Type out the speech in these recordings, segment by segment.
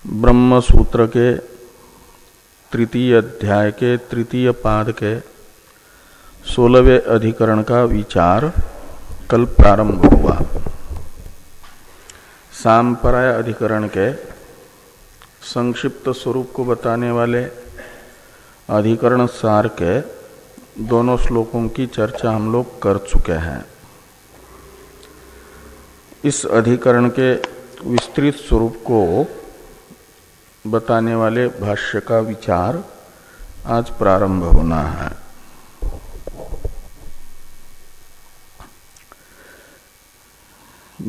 ब्रह्म सूत्र के तृतीय अध्याय के तृतीय पाद के 16वें अधिकरण का विचार कल प्रारंभ हुआ। सांपराय अधिकरण के संक्षिप्त स्वरूप को बताने वाले अधिकरण सार के दोनों श्लोकों की चर्चा हम लोग कर चुके हैं। इस अधिकरण के विस्तृत स्वरूप को बताने वाले भाष्य का विचार आज प्रारंभ होना है।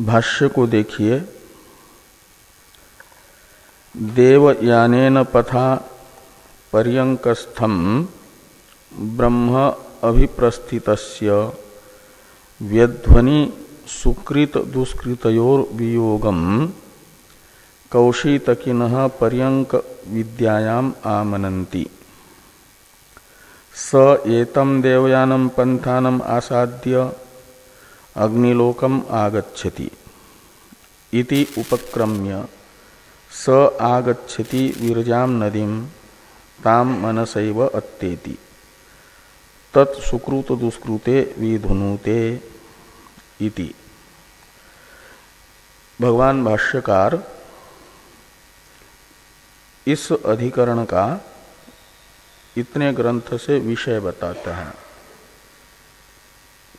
भाष्य को देखिए। देवयानेन पथा पर्यंकस्थम ब्रह्म अभिप्रस्थितस्य व्यध्वनि सुकृत दुष्कृतयोर वियोगम कौशितकिनः पर्यंक विद्यायाम आमनन्ति। स एतं देवयानं पंथानम आसाद्य अग्निलोकम आगच्छति इति उपक्रम्य स आगच्छति विरजां नदीं ताम मनसैव अत्येति तत्सुकृत दुष्कृते विधुनुते इति। भगवान भाष्यकार इस अधिकरण का इतने ग्रंथ से विषय बताता है।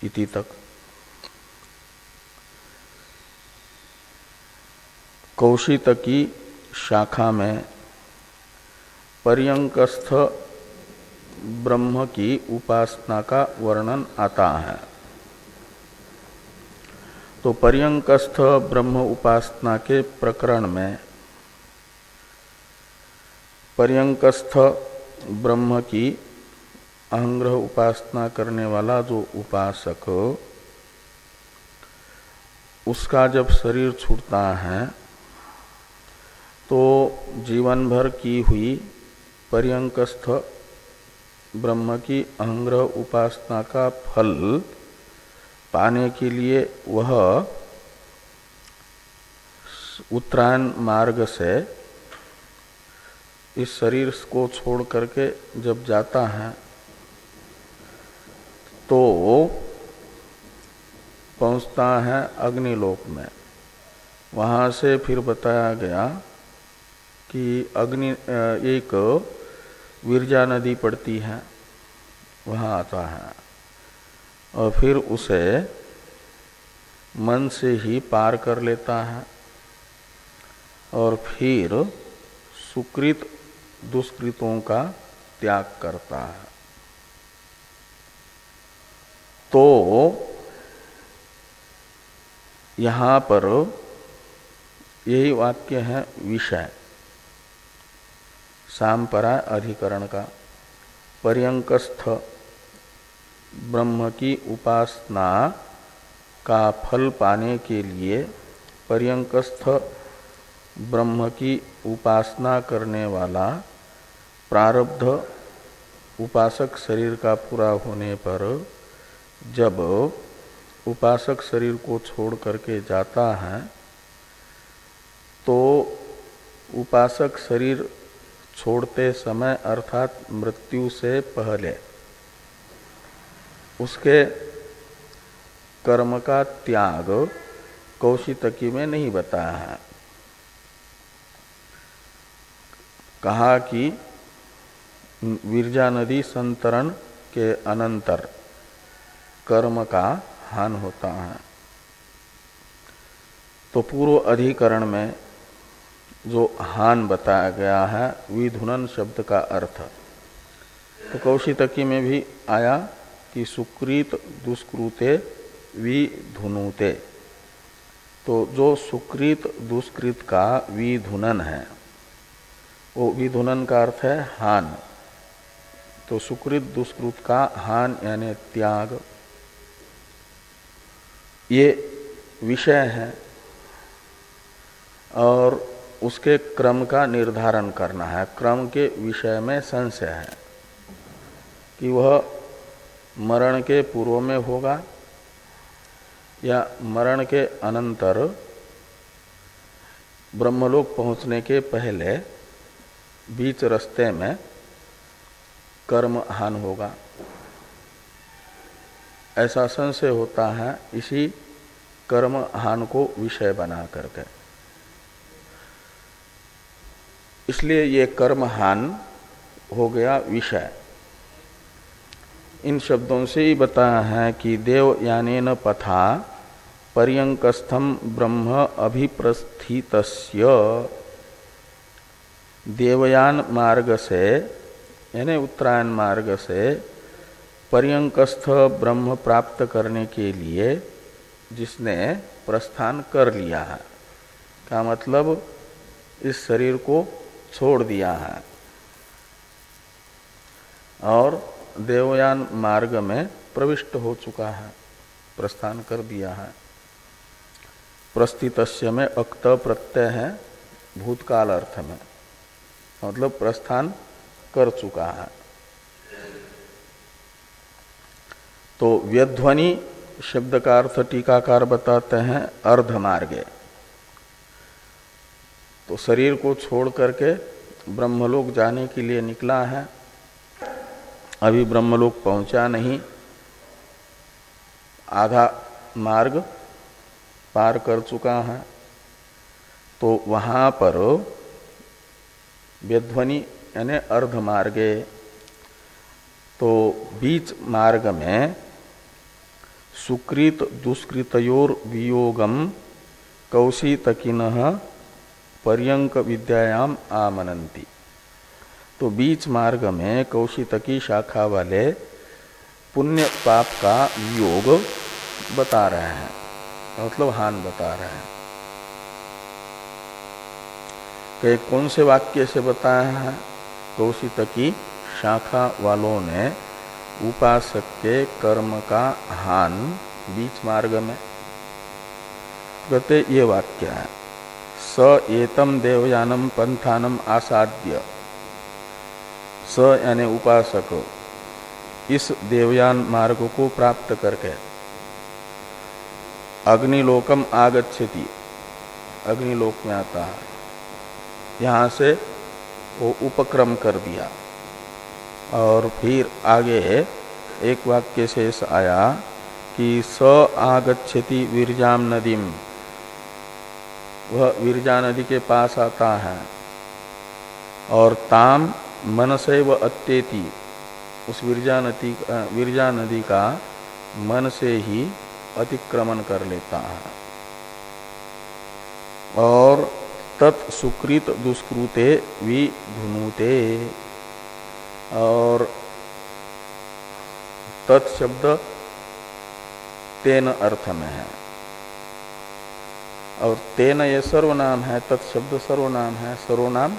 इति तक कौशितकी शाखा में पर्यंकस्थ ब्रह्म की उपासना का वर्णन आता है। तो पर्यंकस्थ ब्रह्म उपासना के प्रकरण में पर्यंकस्थ ब्रह्म की अहंग्रह उपासना करने वाला जो उपासक, उसका जब शरीर छूटता है तो जीवन भर की हुई पर्यंकस्थ ब्रह्म की अहंग्रह उपासना का फल पाने के लिए वह उत्तरायण मार्ग से इस शरीर को छोड़ करके जब जाता है तो पहुंचता है अग्निलोक में। वहां से फिर बताया गया कि एक विरजा नदी पड़ती है, वहां आता है और फिर उसे मन से ही पार कर लेता है और फिर सुकृत दुष्कृतों का त्याग करता है। तो यहां पर यही वाक्य है विषय सांपराय अधिकरण का। पर्यंकस्थ ब्रह्म की उपासना का फल पाने के लिए पर्यंकस्थ ब्रह्म की उपासना करने वाला प्रारब्ध उपासक शरीर का पूरा होने पर जब उपासक शरीर को छोड़ करके जाता है तो उपासक शरीर छोड़ते समय अर्थात मृत्यु से पहले उसके कर्म का त्याग कौशितकी में नहीं बताया है। कहा कि विरजा नदी संतरण के अनंतर कर्म का हान होता है। तो पूर्व अधिकरण में जो हान बताया गया है विधुनन शब्द का अर्थ, तो कौशितकी में भी आया कि सुकृत दुष्कृते विधुनुते। तो जो सुकृत दुष्कृत का विधुनन है वो विधुनन का अर्थ है हान। तो सुकृत दुष्कृत का हान यानी त्याग, ये विषय है और उसके क्रम का निर्धारण करना है। क्रम के विषय में संशय है कि वह मरण के पूर्व में होगा या मरण के अनंतर ब्रह्मलोक पहुंचने के पहले बीच रास्ते में कर्म हान होगा, ऐसा संशय होता है इसी कर्म हान को विषय बना करके। इसलिए ये कर्म हान हो गया विषय। इन शब्दों से ही बताया है कि देवयानेन पथा पर्यंकस्थम ब्रह्म अभिप्रस्थितस्य, देवयान मार्ग से यानी उत्तरायण मार्ग से पर्यंकस्थ ब्रह्म प्राप्त करने के लिए जिसने प्रस्थान कर लिया है, का मतलब इस शरीर को छोड़ दिया है और देवयान मार्ग में प्रविष्ट हो चुका है, प्रस्थान कर दिया है। प्रस्थितस्य में अक्त प्रत्यय है भूतकाल अर्थ में, मतलब प्रस्थान कर चुका है। तो व्यध्वनि शब्द का अर्थ टीकाकार बताते हैं अर्धमार्गे। तो शरीर को छोड़ करके ब्रह्मलोक जाने के लिए निकला है, अभी ब्रह्मलोक पहुंचा नहीं, आधा मार्ग पार कर चुका है। तो वहां पर व्यध्वनि यानी अर्धमार्गे, तो बीच मार्ग में सुकृत दुष्कृतयोर वियोगम कौशितकिनः पर्यंक विद्यायाम आमनन्ति। तो बीच मार्ग में कौशितकी शाखा वाले पुण्य पाप का वियोग बता रहे हैं, मतलब हान बता रहे हैं। कि कौन से वाक्य से बताया है? कौशितकी शाखा वालों ने उपासक के कर्म का हान बीच मार्ग में, कहते ये वाक्य है, स एतम देवयानम पंथानम आसाद्य, स यानी उपासक इस देवयान मार्ग को प्राप्त करके अग्निलोकम आगच्छति, अग्निलोक में आता है, यहाँ से वो उपक्रम कर दिया। और फिर आगे एक वाक्य शेष आया कि स आगच्छति विरजाम नदीम, वह विरजा नदी के पास आता है और ताम मनसैव अत्येति, उस विरजा नदी का मन से ही अतिक्रमण कर लेता है। और तत् सुकृत दुष्कृते विधुनुते, और तत्शब्द तेन अर्थ में है, और तेन ये सर्वनाम है, तत्शब्द सर्वनाम है। सर्वनाम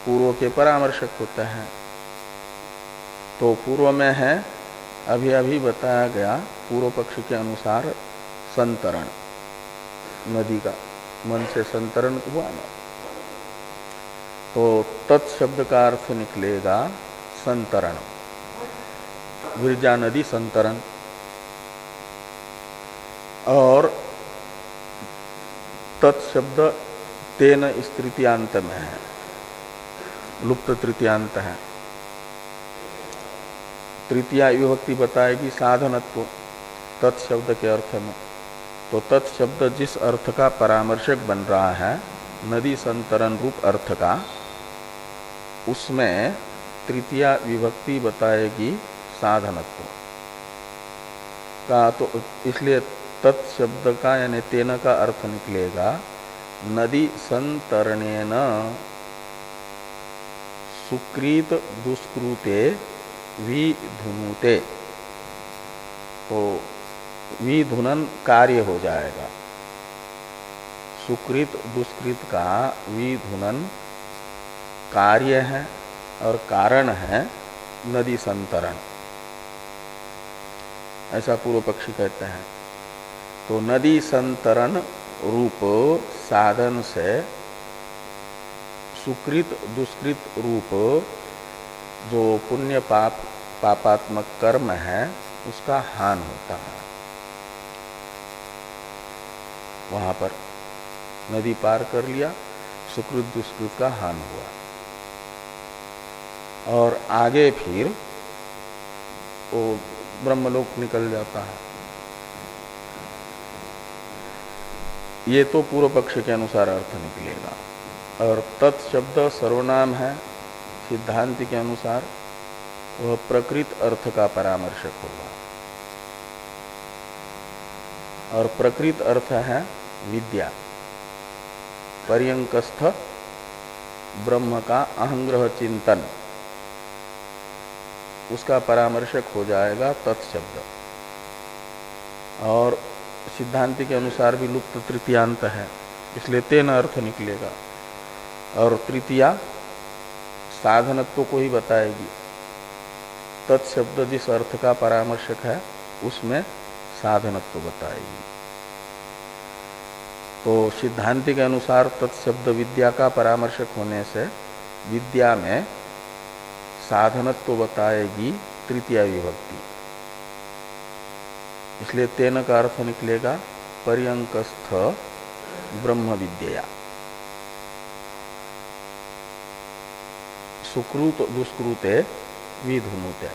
पूर्व के परामर्शक होते हैं। तो पूर्व में है, अभी अभी बताया गया पूर्व पक्ष के अनुसार संतरण, नदी का मन से संतरण हुआ ना, तो तत्शब्द का अर्थ निकलेगा संतरण, विरजा नदी संतरण। और तत्शब्द तेन इस तृतीयांत में है, लुप्त तृतीयांत है। तृतीया विभक्ति बताएगी साधनत्व तत्शब्द के अर्थ में। तो तत्शब्द जिस अर्थ का परामर्शक बन रहा है, नदी संतरण रूप अर्थ का, उसमें तृतीया विभक्ति बताएगी साधनत्व का। तो इसलिए तत्शब्द का यानी तेन का अर्थ निकलेगा नदी संतरणेन सुकृत दुष्कृते विधुनुते। तो विधुनन कार्य हो जाएगा, सुकृत दुष्कृत का विधुनन कार्य है और कारण है नदी संतरण, ऐसा पूर्व पक्षी कहते हैं। तो नदी संतरण रूप साधन से सुकृत दुष्कृत रूप जो पुण्य पापात्मक कर्म है उसका हान होता है वहां पर। नदी पार कर लिया, सुकृत दुष्कृत का हान हुआ। और आगे फिर वो ब्रह्मलोक निकल जाता है। ये तो पूर्व पक्ष के अनुसार अर्थ निकलेगा। और तत्शब्द सर्वनाम है, सिद्धांति के अनुसार वह प्रकृत अर्थ का परामर्शक होगा। और प्रकृत अर्थ है विद्या, पर्यंकस्थ ब्रह्म का अहंग्रह चिंतन, उसका परामर्शक हो जाएगा तत्शब्द। और सिद्धांति के अनुसार भी लुप्त तृतीयांत है, इसलिए तेन अर्थ निकलेगा। और तृतीया साधनत्व को ही बताएगी। तत्शब्द जिस अर्थ का परामर्शक है उसमें साधनत्व बताएगी। तो सिद्धांति के अनुसार तत्शब्द विद्या का परामर्शक होने से विद्या में साधनत्व बताएगी तृतीय विभक्ति। इसलिए तेन का अर्थ निकलेगा पर्यंकस्थ ब्रह्म विद्या। सुकृत दुष्कृते विधुनुते,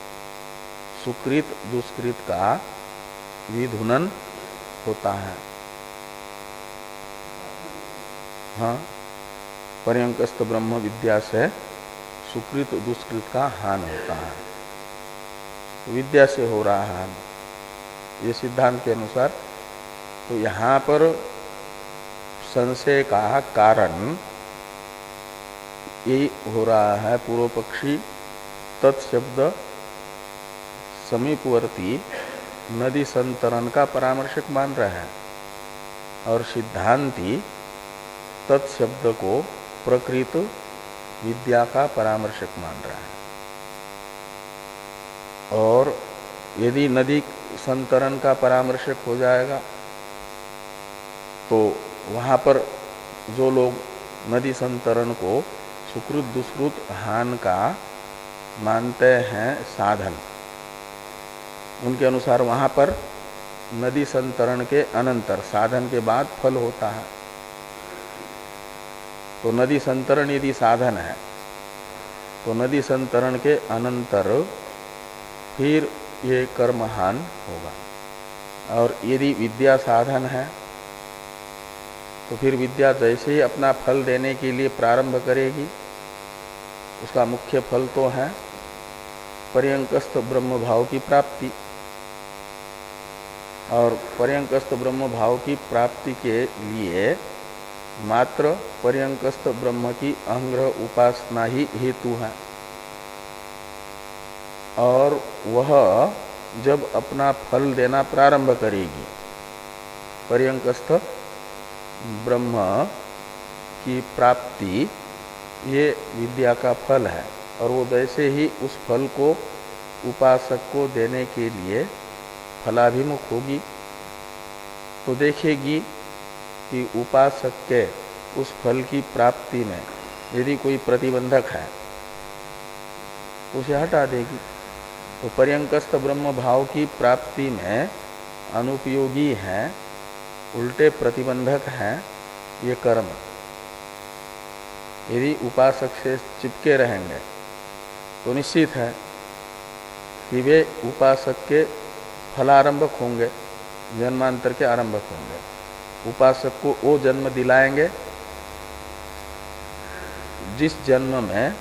सुकृत दुष्कृत का विधुनन होता है। हाँ, पर्यंकस्थ ब्रह्म विद्या से सुकृत दुष्कृत का हान होता है, विद्या से हो रहा है हान, ये सिद्धांत के अनुसार। तो यहाँ पर संशय का कारण यही हो रहा है, पूर्व पक्षी तत्शब्द समीपवर्ती नदी संतरण का परामर्शक मान रहे हैं और सिद्धांती तत्शब्द को प्रकृत विद्या का परामर्शक मान रहा है। और यदि नदी संतरण का परामर्शक हो जाएगा तो वहां पर जो लोग नदी संतरण को सुकृत दुष्कृत हान का मानते हैं साधन, उनके अनुसार वहां पर नदी संतरण के अनंतर साधन के बाद फल होता है। तो नदी संतरण यदि साधन है तो नदी संतरण के अनंतर फिर ये कर्महान होगा। और यदि विद्या साधन है तो फिर विद्या जैसे ही अपना फल देने के लिए प्रारंभ करेगी, उसका मुख्य फल तो है पर्यंकस्थ ब्रह्म भाव की प्राप्ति। और पर्यंकस्थ ब्रह्म भाव की प्राप्ति के लिए मात्र पर्यंकस्थ ब्रह्म की अहंग्रह उपासना ही हेतु है। और वह जब अपना फल देना प्रारंभ करेगी, पर्यंकस्थ ब्रह्म की प्राप्ति ये विद्या का फल है। और वो वैसे ही उस फल को उपासक को देने के लिए फलाभिमुख होगी, तो देखेगी कि उपासक के उस फल की प्राप्ति में यदि कोई प्रतिबंधक है तो उसे हटा देगी। तो पर्यंकस्थ ब्रह्म भाव की प्राप्ति में अनुपयोगी हैं, उल्टे प्रतिबंधक हैं ये कर्म। यदि उपासक से चिपके रहेंगे तो निश्चित है कि वे उपासक के फलारंभक होंगे, जन्मांतर के आरंभक होंगे। उपासक को वो जन्म दिलाएंगे जिस जन्म में,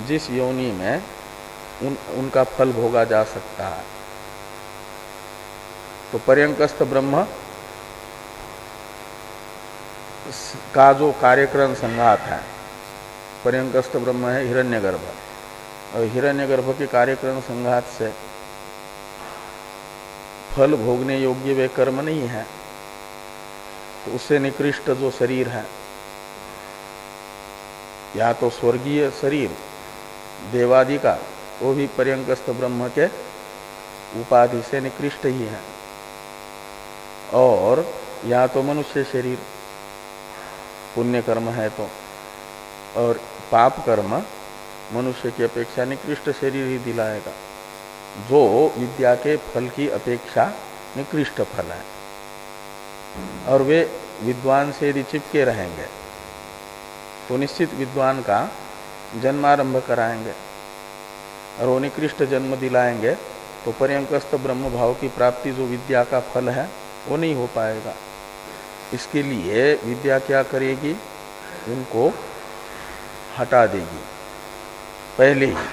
जिस योनि में उनका फल भोगा जा सकता है। तो पर्यंकस्थ ब्रह्म का जो कार्यक्रम संघात है, पर्यंकस्थ ब्रह्म है हिरण्यगर्भ, और हिरण्यगर्भ के कार्यक्रम संघात से फल भोगने योग्य वे कर्म नहीं है। तो उससे निकृष्ट जो शरीर है, या तो स्वर्गीय शरीर देवादि का, वो भी पर्यंकस्थ ब्रह्म के उपाधि से निकृष्ट ही है। और या तो मनुष्य शरीर पुण्य कर्म है तो, और पाप कर्म मनुष्य की अपेक्षा निकृष्ट शरीर ही दिलाएगा, जो विद्या के फल की अपेक्षा निकृष्ट फल है। और वे विद्वान से यदि चिपके रहेंगे तो निश्चित विद्वान का जन्मारंभ कराएंगे, और वो निकृष्ट जन्म दिलाएंगे तो पर्यंकस्थ ब्रह्म भाव की प्राप्ति जो विद्या का फल है वो नहीं हो पाएगा। इसके लिए विद्या क्या करेगी, उनको हटा देगी, पहले ही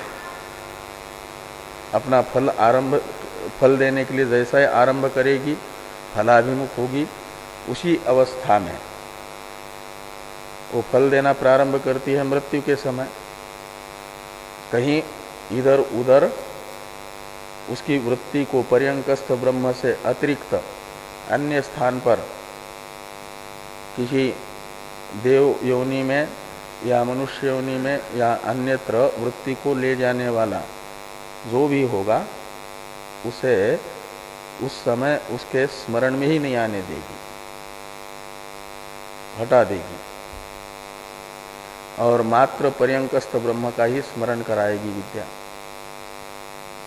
अपना फल देने के लिए जैसा ही आरंभ करेगी, फलाभिमुख होगी, उसी अवस्था में वो फल देना प्रारंभ करती है मृत्यु के समय। कहीं इधर उधर उसकी वृत्ति को पर्यंकस्थ ब्रह्म से अतिरिक्त अन्य स्थान पर किसी देव योनि में या मनुष्य योनि में या अन्यत्र वृत्ति को ले जाने वाला जो भी होगा उसे उस समय उसके स्मरण में ही नहीं आने देगी, हटा देगी, और मात्र पर्यंकस्थ ब्रह्म का ही स्मरण कराएगी विद्या।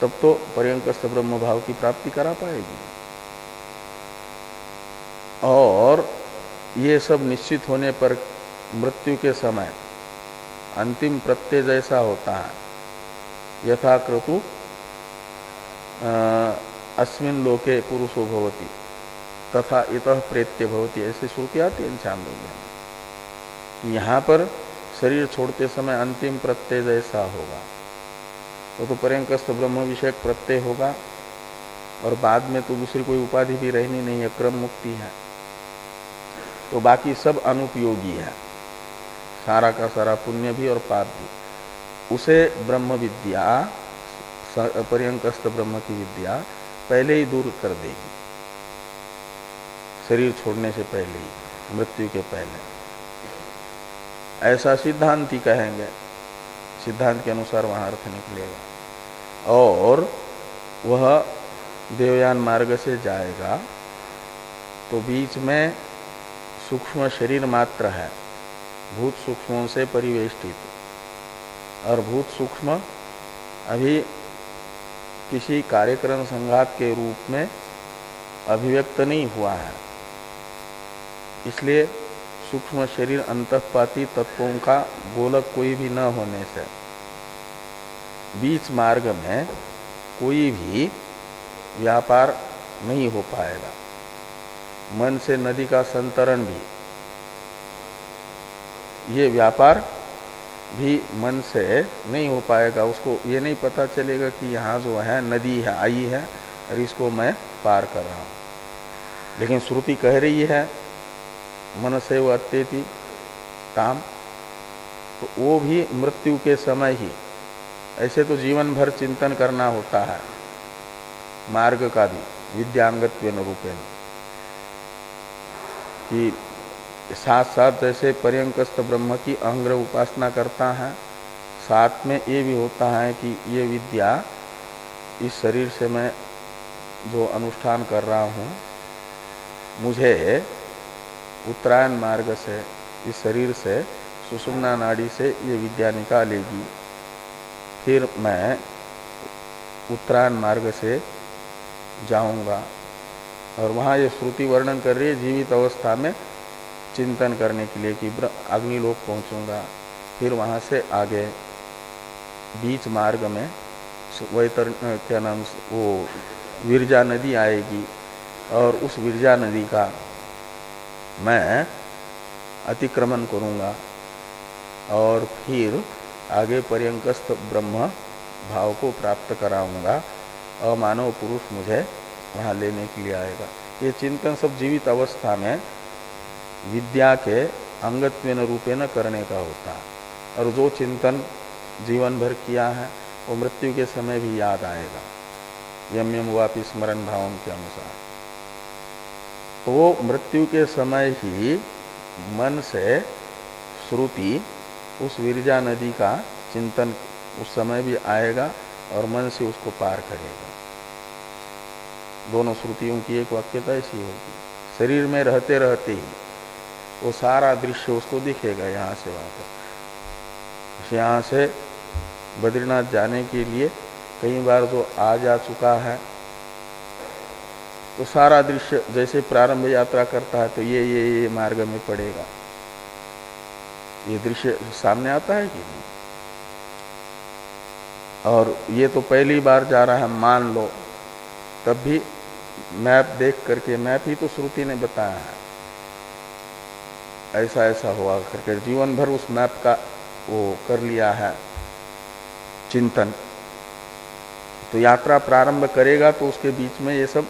तब तो पर्यंकस्थ ब्रह्म भाव की प्राप्ति करा पाएगी। और ये सब निश्चित होने पर मृत्यु के समय अंतिम प्रत्यय जैसा होता है, यथा क्रतु अस्मिन् लोके पुरुषो भवति तथा इतः प्रेत्य भवति, ऐसे श्रुति आती है छांदोग्य में। यहाँ पर शरीर छोड़ते समय अंतिम प्रत्यय जैसा होगा, तो पर्यंकस्थ ब्रह्म विषयक प्रत्यय होगा, और बाद में तो दूसरी कोई उपाधि भी रहनी नहीं है, क्रम मुक्ति है, तो बाकी सब अनुपयोगी है, सारा का सारा पुण्य भी और पाप भी। उसे ब्रह्म विद्या, पर्यंकस्थ ब्रह्म की विद्या पहले ही दूर कर देगी, शरीर छोड़ने से पहले ही, मृत्यु के पहले। ऐसा सिद्धांती कहेंगे, सिद्धांत के अनुसार वहां अर्थ निकलेगा। और वह देवयान मार्ग से जाएगा तो बीच में सूक्ष्म शरीर मात्र है, भूत सूक्ष्मों से परिवेष्टित, और भूत सूक्ष्म अभी किसी कार्यक्रम संघात के रूप में अभिव्यक्त नहीं हुआ है। इसलिए सूक्ष्म शरीर अंतःपाती तत्वों का गोलक कोई भी न होने से बीच मार्ग में कोई भी व्यापार नहीं हो पाएगा। मन से नदी का संतरण भी, ये व्यापार भी मन से नहीं हो पाएगा। उसको ये नहीं पता चलेगा कि यहाँ जो है नदी है, आई है, और इसको मैं पार कर रहा हूँ। लेकिन श्रुति कह रही है मन से वो अत्येति काम, तो वो भी मृत्यु के समय ही। ऐसे तो जीवन भर चिंतन करना होता है मार्ग का भी, विद्यांगत्वेन रूपेण, कि साथ साथ जैसे पर्यंकस्थ ब्रह्म की अहंग्रह उपासना करता है, साथ में ये भी होता है कि ये विद्या इस शरीर से मैं जो अनुष्ठान कर रहा हूँ, मुझे उत्तरायण मार्ग से, इस शरीर से, सुषुम्ना नाड़ी से ये विद्या निकालेगी, फिर मैं उत्तरायण मार्ग से जाऊंगा। और वहाँ ये श्रुति वर्णन कर रही है जीवित अवस्था में चिंतन करने के लिए कि अग्निलोक पहुंचूंगा, फिर वहाँ से आगे बीच मार्ग में क्या नाम, वो विरजा नदी आएगी, और उस विरजा नदी का मैं अतिक्रमण करूंगा, और फिर आगे पर्यंकस्थ ब्रह्म भाव को प्राप्त कराऊंगा, और मानव पुरुष मुझे वहाँ लेने के लिए आएगा। ये चिंतन सब जीवित अवस्था में विद्या के अंगत्वेन रूपेण करने का होता है, और जो चिंतन जीवन भर किया है वो मृत्यु के समय भी याद आएगा, यम यम वापि स्मरण भावों के अनुसार। तो मृत्यु के समय ही मन से श्रुति उस विरजा नदी का चिंतन उस समय भी आएगा, और मन से उसको पार करेगा। दोनों श्रुतियों की एक वाक्यता ऐसी होगी। शरीर में रहते रहते ही वो सारा दृश्य उसको दिखेगा, यहाँ से वहाँ पर। यहाँ से बद्रीनाथ जाने के लिए कई बार जो आ जा चुका है, तो सारा दृश्य जैसे प्रारंभ यात्रा करता है तो ये मार्ग में पड़ेगा, ये दृश्य सामने आता है कि नहीं। और ये तो पहली बार जा रहा है मान लो, तब भी मैप देख करके, मैप ही तो श्रुति ने बताया है, ऐसा ऐसा हुआ करके जीवन भर उस मैप का वो कर लिया है चिंतन। तो यात्रा प्रारंभ करेगा तो उसके बीच में ये सब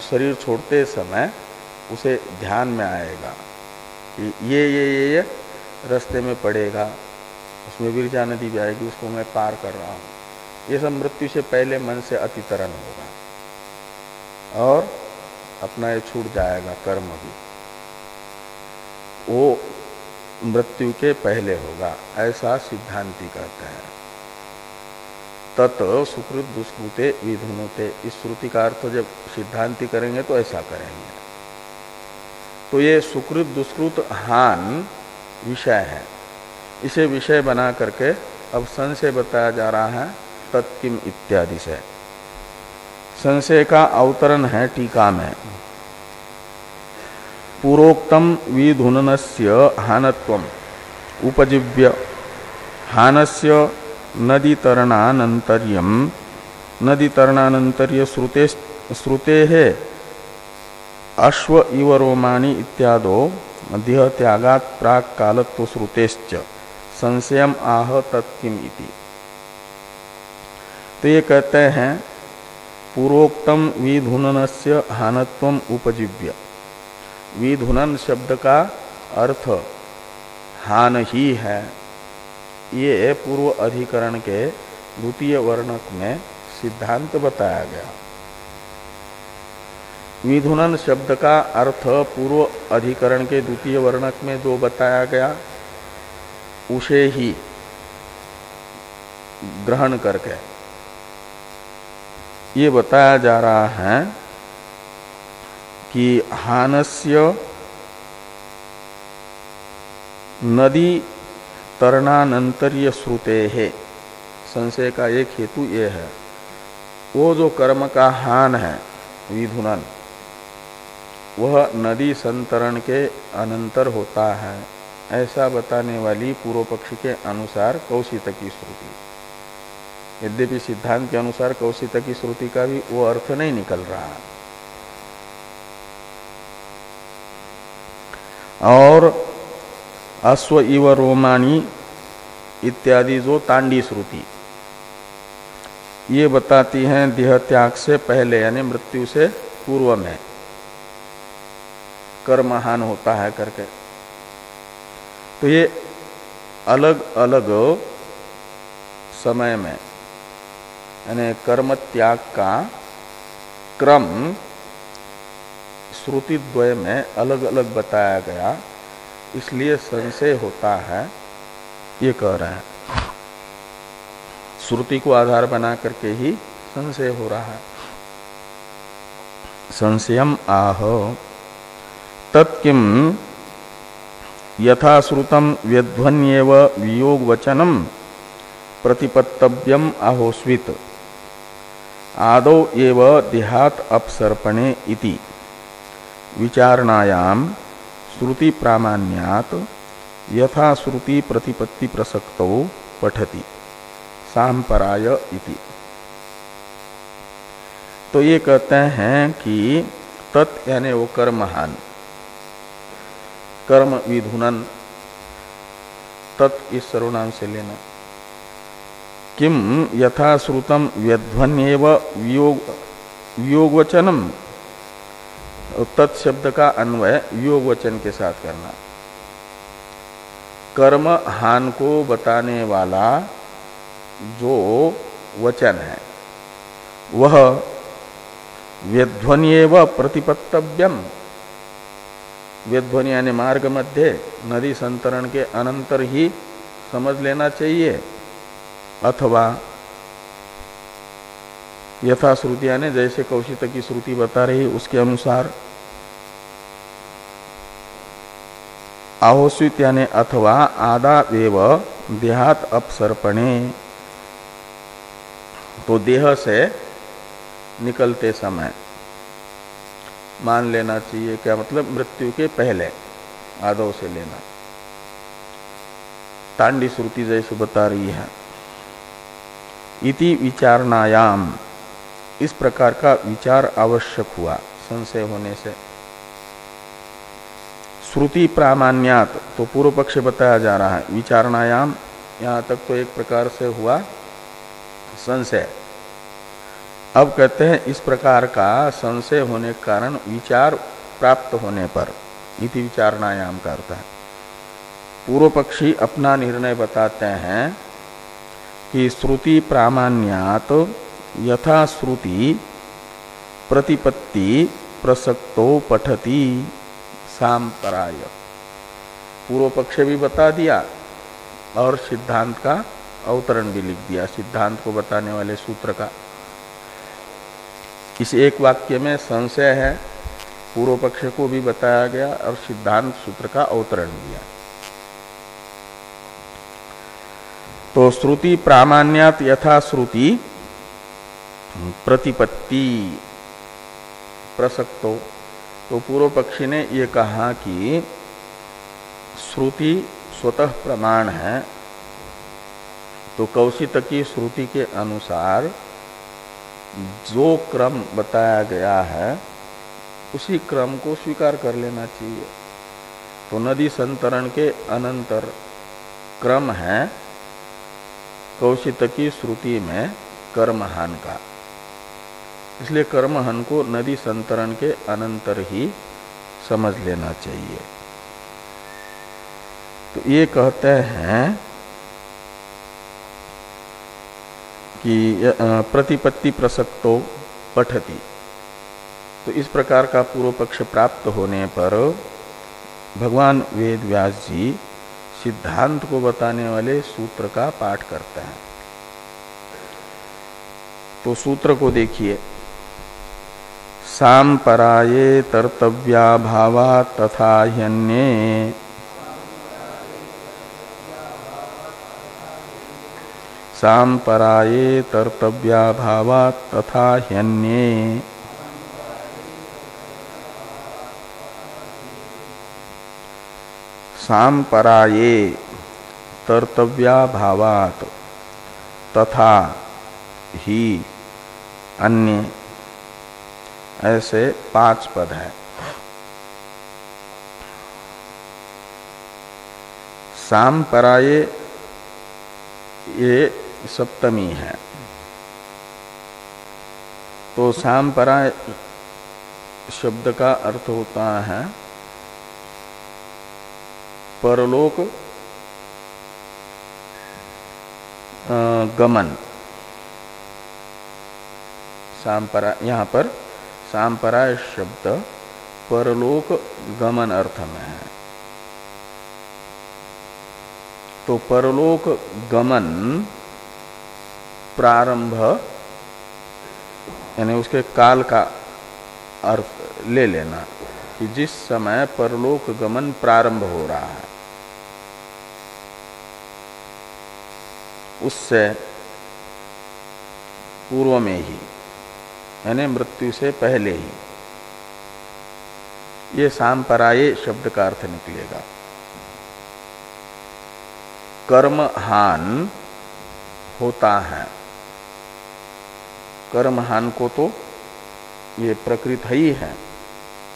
शरीर छोड़ते समय उसे ध्यान में आएगा कि ये रास्ते में पड़ेगा, उसमें विरजा नदी भी आएगी, उसको मैं पार कर रहा हूँ। ये सब मृत्यु से पहले मन से अतितरण होगा और अपना ये छूट जाएगा कर्म भी, वो मृत्यु के पहले होगा, ऐसा सिद्धांति कहते हैं। तत् सुकृत दुष्कृते विधुनुते, इस श्रुति का अर्थ जब सिद्धांति करेंगे तो ऐसा करेंगे। तो ये सुकृत दुष्कृत हान विषय है, इसे विषय बना करके अब संशय बताया जा रहा है तत्किम इत्यादि से। संशय का अवतरण है टीका में। पूर्वोक्तम विधुननस्य हानत्वम उपजीव्य हानस्य नदी तरणानंतर्यम नदी तरणानंतर्य श्रुते है अश्व इव रोमाणी इत्यादो देह त्यागात् प्राक कालत्व श्रुतेश्च संशयम आह तत्किम इति। तो ये कहते हैं पूर्वोक्तम विधुननस्य हानत्वम उपजीव्य, विधुनन शब्द का अर्थ हान ही है। ये पूर्व अधिकरण के द्वितीय वर्णक में सिद्धांत बताया गया। विधुनन शब्द का अर्थ पूर्व अधिकरण के द्वितीय वर्णक में जो बताया गया उसे ही ग्रहण करके ये बताया जा रहा है कि हानस्य नदी तरणानंतर्य श्रुते है। संशय का एक हेतु ये है, वो जो कर्म का हान है विधुनन, वह नदी संतरण के अनंतर होता है, ऐसा बताने वाली पूर्व पक्ष के अनुसार कौशितकी श्रुति। यद्यपि सिद्धांत के अनुसार कौशितकी श्रुति का भी वो अर्थ नहीं निकल रहा। और अश्व इव रोमाणी इत्यादि जो तांडी श्रुति ये बताती हैं देह त्याग से पहले यानी मृत्यु से पूर्व में कर्महान होता है करके। तो ये अलग अलग समय में यानी कर्म त्याग का क्रम श्रुति द्वय में अलग अलग बताया गया, इसलिए संशय होता है, ये कह रहे हैं। श्रुति को आधार बना करके ही संशय हो रहा है। संशयम आह तत्किम यथा श्रुतम व्यध्वन्येव वियोग वचनम प्रतिपत्तव्यम आहोस्वित आदौ एव देहात अपसर्पणे इति विचारणायाम श्रुति प्रामाण्यात यथा श्रुति प्रतिपत्ति प्रसक्तौ पठति सांपराय इति। तो ये कहते हैं कि तत् यानी वो कर्महान, कर्म विधुनन, तत् इस सर्वनाम से लेना। किम यथा श्रुतम व्यध्वन्येव वियोग वचनम, तत्शब्द का अन्वय वियोग वचन के साथ करना। कर्म हान को बताने वाला जो वचन है वह व्यध्वन्येव प्रतिपत्तव्यम, व्यध्वनि यानी मार्ग मध्य नदी संतरण के अनंतर ही समझ लेना चाहिए, अथवा यथा श्रुति यानी जैसे कौशितकी की श्रुति बता रही उसके अनुसार, आहोस्वित यानी अथवा आदावेव देहात अपसर्पणे, तो देह से निकलते समय मान लेना चाहिए। क्या मतलब? मृत्यु के पहले आदौ से लेना। तांडी श्रुति जैसे बता रही है। इति विचारणायाम, इस प्रकार का विचार आवश्यक हुआ संशय होने से। श्रुति प्रामाण्यात, तो पूर्व पक्ष बताया जा रहा है। विचारणायाम, यहां तक तो एक प्रकार से हुआ संशय। अब कहते हैं इस प्रकार का संशय होने के कारण विचार प्राप्त होने पर, इति विचारणायाम का अर्थ है, पूर्व पक्षी अपना निर्णय बताते हैं कि श्रुति प्रामाण्यात यथा श्रुति प्रतिपत्ति प्रसक्तो पठति साम्पराय। पूर्व पक्ष भी बता दिया और सिद्धांत का अवतरण भी लिख दिया, सिद्धांत को बताने वाले सूत्र का। इस एक वाक्य में संशय है, पूर्व पक्ष को भी बताया गया और सिद्धांत सूत्र का अवतरण दिया। तो श्रुति प्रामाण्यात यथा श्रुति प्रतिपत्ति प्रसक्तो, तो पूर्व पक्षी ने ये कहा कि श्रुति स्वतः प्रमाण है, तो कौशितकी श्रुति के अनुसार जो क्रम बताया गया है उसी क्रम को स्वीकार कर लेना चाहिए। तो नदी संतरण के अनंतर क्रम है कौशितकी श्रुति में कर्महान का, इसलिए कर्महन को नदी संतरण के अनंतर ही समझ लेना चाहिए। तो ये कहते हैं कि प्रतिपत्ति प्रसक्तो पठति, तो इस प्रकार का पूर्व पक्ष प्राप्त होने पर भगवान वेद व्यास जी सिद्धांत को बताने वाले सूत्र का पाठ करते हैं। तो सूत्र को देखिए, सांपराये तर्तव्या भावा तथा ह्यन्ये, सांपराये तर्तव्या भावा तथा ह्यन्ये, सांपराये तर्तव्या भावात तथा ही अन्य, ऐसे 5 पद है। सांपराये ये सप्तमी है, तो सांपराय शब्द का अर्थ होता है परलोक गमन। सांपरा, यहाँ पर सांपराय शब्द परलोक गमन अर्थ में है। तो परलोक गमन प्रारंभ यानी उसके काल का अर्थ ले लेना कि जिस समय परलोक गमन प्रारंभ हो रहा है उससे पूर्व में ही, यानी मृत्यु से पहले ही, ये सांपराये शब्द का अर्थ निकलेगा। कर्महान होता है, कर्महान को तो ये प्रकृत ही है,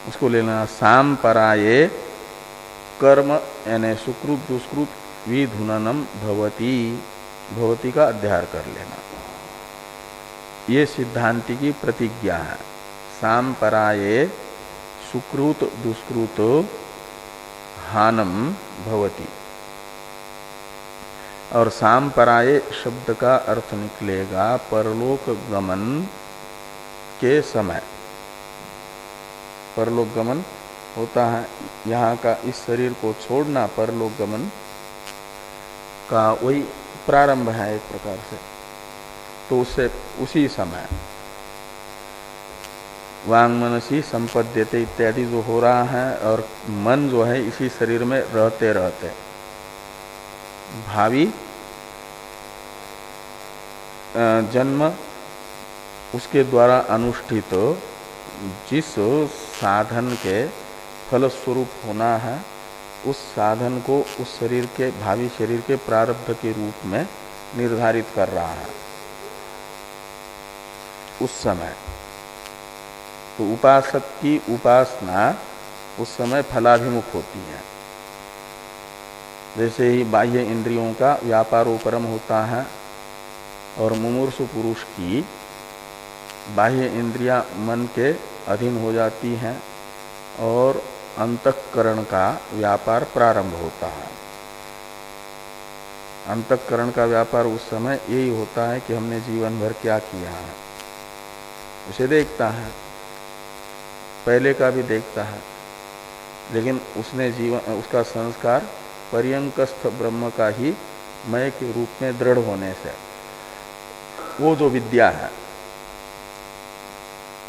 उसको लेना। सांपराये कर्म यानी सुकृत दुष्कृत विधुननम भवति, भवति का अध्याय कर लेना। ये सिद्धांति की प्रतिज्ञा है। सांपराये सुकृत दुष्कृत हानम भवति, और सांपराये शब्द का अर्थ निकलेगा परलोक गमन के समय। परलोक गमन होता है, यहाँ का इस शरीर को छोड़ना परलोक गमन का वही प्रारंभ है एक प्रकार से। तो उससे उसी समय वांग मनसी संपद्यते इत्यादि जो हो रहा है, और मन जो है इसी शरीर में रहते रहते भावी जन्म उसके द्वारा अनुष्ठित जिस साधन के फलस्वरूप होना है, उस साधन को उस शरीर के भावी शरीर के प्रारब्ध के रूप में निर्धारित कर रहा है उस समय। तो उपासक की उपासना उस समय फलाभिमुख होती है। जैसे ही बाह्य इंद्रियों का व्यापारोपरम होता है और मुमूर्षु पुरुष की बाह्य इंद्रियां मन के अधीन हो जाती हैं और अंतःकरण का व्यापार प्रारंभ होता है। अंतःकरण का व्यापार उस समय यही होता है कि हमने जीवन भर क्या किया है, उसे देखता है, पहले का भी देखता है, लेकिन उसने जीवन उसका संस्कार पर्यंकस्थ ब्रह्म का ही मय के रूप में दृढ़ होने से वो जो विद्या है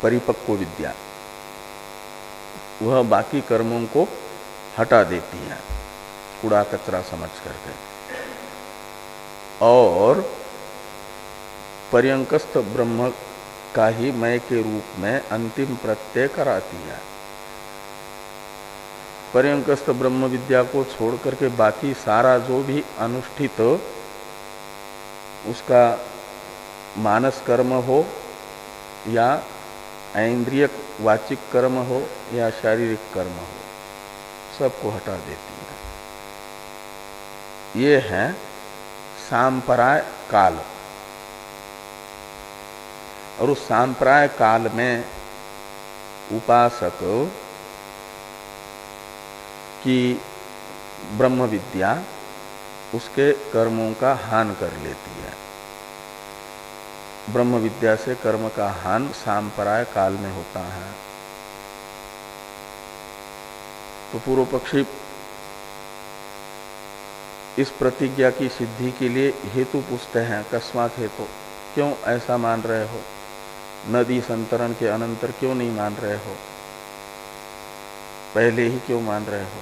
परिपक्व विद्या, वह बाकी कर्मों को हटा देती है कूड़ा कचरा समझ करके, और पर्यंकस्थ ब्रह्म का ही मय के रूप में अंतिम प्रत्यय कराती है। पर्यंकस्थ ब्रह्म विद्या को छोड़ करके बाकी सारा जो भी अनुष्ठित उसका मानस कर्म हो या ऐन्द्रिय वाचिक कर्म हो या शारीरिक कर्म हो, सबको हटा देती है। ये है सांपराय काल। और उस सांपराय काल में उपासक की ब्रह्म विद्या उसके कर्मों का हान कर लेती है। ब्रह्म विद्या से कर्म का हान सांपराय काल में होता है। तो पूर्व पक्षी इस प्रतिज्ञा की सिद्धि के लिए हेतु पूछते हैं, कस्मात् हेतु, क्यों ऐसा मान रहे हो, नदी संतरण के अनंतर क्यों नहीं मान रहे हो, पहले ही क्यों मान रहे हो।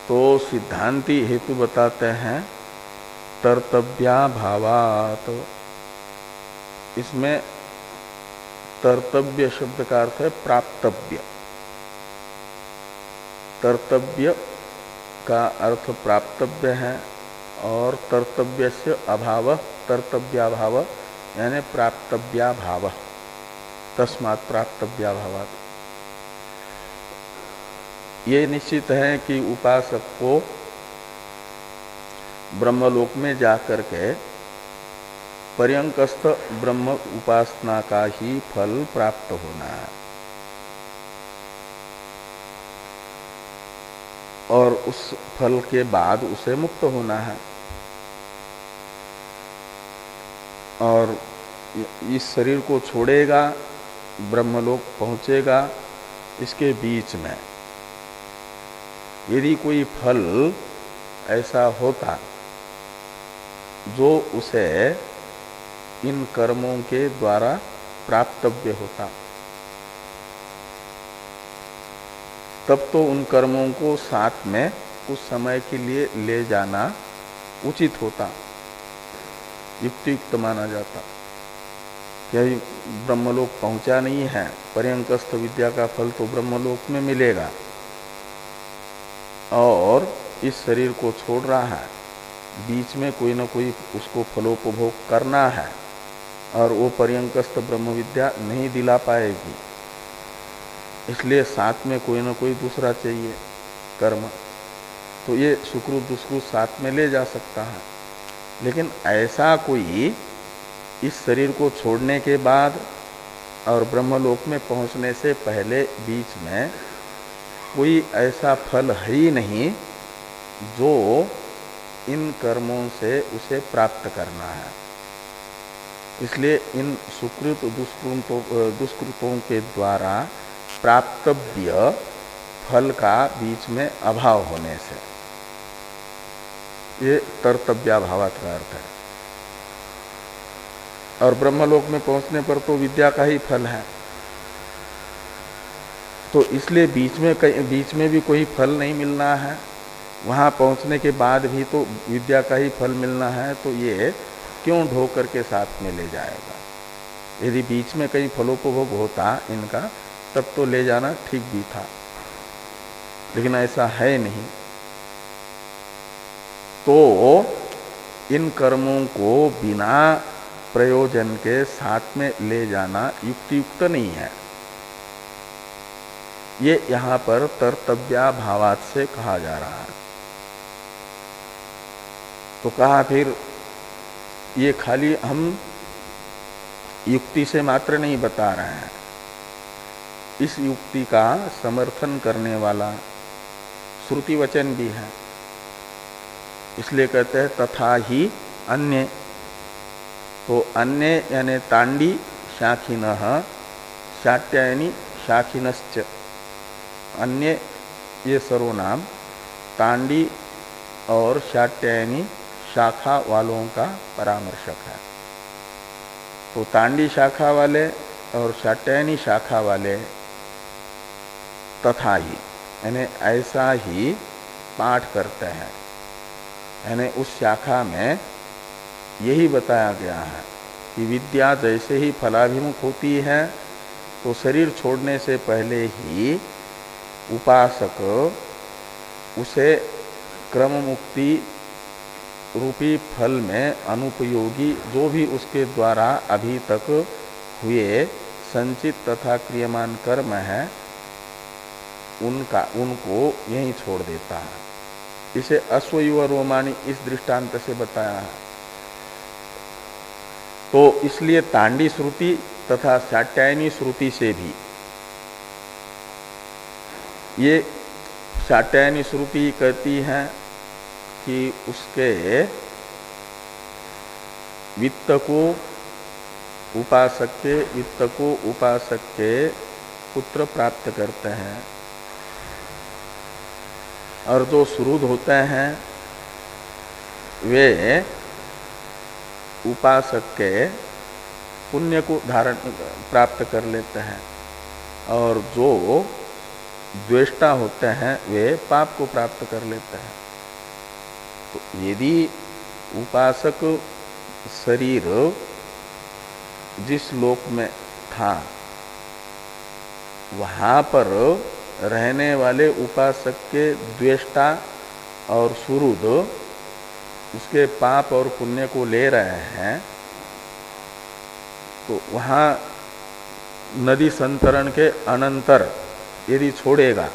तो सिद्धांती हेतु बताते हैं तर्तव्याभावात्। इसमें तर्तव्य शब्द का अर्थ है प्राप्तव्य। तर्तव्य का अर्थ प्राप्तव्य है और तर्तव्यस्य अभाव तर्तव्याभाव यानी प्राप्तव्याभाव, तस्मात् प्राप्तव्याभावात्। ये निश्चित है कि उपासक को ब्रह्मलोक में जाकर के पर्यंकस्थ ब्रह्म उपासना का ही फल प्राप्त होना है और उस फल के बाद उसे मुक्त होना है। और इस शरीर को छोड़ेगा, ब्रह्मलोक पहुंचेगा, इसके बीच में यदि कोई फल ऐसा होता जो उसे इन कर्मों के द्वारा प्राप्तव्य होता, तब तो उन कर्मों को साथ में कुछ समय के लिए ले जाना उचित होता, युक्तियुक्त माना जाता। क्या ब्रह्मलोक पहुंचा नहीं है, पर्यंकस्थ विद्या का फल तो ब्रह्मलोक में मिलेगा और इस शरीर को छोड़ रहा है, बीच में कोई ना कोई उसको फलोपभोग करना है और वो पर्यंकस्थ ब्रह्म विद्या नहीं दिला पाएगी, इसलिए साथ में कोई ना कोई दूसरा चाहिए कर्म। तो ये सुकृत दुष्कृत साथ में ले जा सकता है, लेकिन ऐसा कोई इस शरीर को छोड़ने के बाद और ब्रह्मलोक में पहुंचने से पहले बीच में कोई ऐसा फल है ही नहीं जो इन कर्मों से उसे प्राप्त करना है। इसलिए इन सुकृत दुष्कृतों के द्वारा प्राप्तव्य फल का बीच में अभाव होने से ये तर्तव्याभावात् का अर्थ है। और ब्रह्मलोक में पहुंचने पर तो विद्या का ही फल है, तो इसलिए बीच में भी कोई फल नहीं मिलना है, वहां पहुंचने के बाद भी तो विद्या का ही फल मिलना है, तो ये क्यों ढो करके साथ में ले जाएगा। यदि बीच में कहीं फलोपभोग होता इनका तब तो ले जाना ठीक भी था, लेकिन ऐसा है नहीं। तो इन कर्मों को बिना प्रयोजन के साथ में ले जाना युक्तियुक्त नहीं है। ये यहां पर कर्तव्याभावात से कहा जा रहा है। तो कहा फिर ये खाली हम युक्ति से मात्र नहीं बता रहे हैं, इस युक्ति का समर्थन करने वाला श्रुति वचन भी है। इसलिए कहते हैं तथा ही अन्य। तो अन्य यानी तांडी शाखिनः शाट्यायनी शाखिनश्च। अन्य ये सर्वनाम तांडी और शाट्यायनी शाखा वालों का परामर्शक है। तो तांडी शाखा वाले और शाट्यायनी शाखा वाले तथा ही यानी ऐसा ही पाठ करते हैं, यानी उस शाखा में यही बताया गया है कि विद्या जैसे ही फलाभिमुख होती है तो शरीर छोड़ने से पहले ही उपासक उसे क्रम मुक्ति रूपी फल में अनुपयोगी जो भी उसके द्वारा अभी तक हुए संचित तथा क्रियमान कर्म है उनको यहीं छोड़ देता है। इसे अश्वयुव रोमानी इस दृष्टांत से बताया है। तो इसलिए तांडी श्रुति तथा शाट्यायनी श्रुति से भी ये शाट्यायनी श्रुति कहती है कि उसके वित्त को उपासक के पुत्र प्राप्त करते हैं, और जो श्रुद्ध होते हैं वे उपासक के पुण्य को धारण प्राप्त कर लेते हैं, और जो द्वेष्टा होते हैं वे पाप को प्राप्त कर लेते हैं। तो यदि उपासक शरीर जिस लोक में था वहां पर रहने वाले उपासक के द्वेष्टा और सुहृद उसके पाप और पुण्य को ले रहे हैं, तो वहां नदी संतरण के अनंतर यदि छोड़ेगा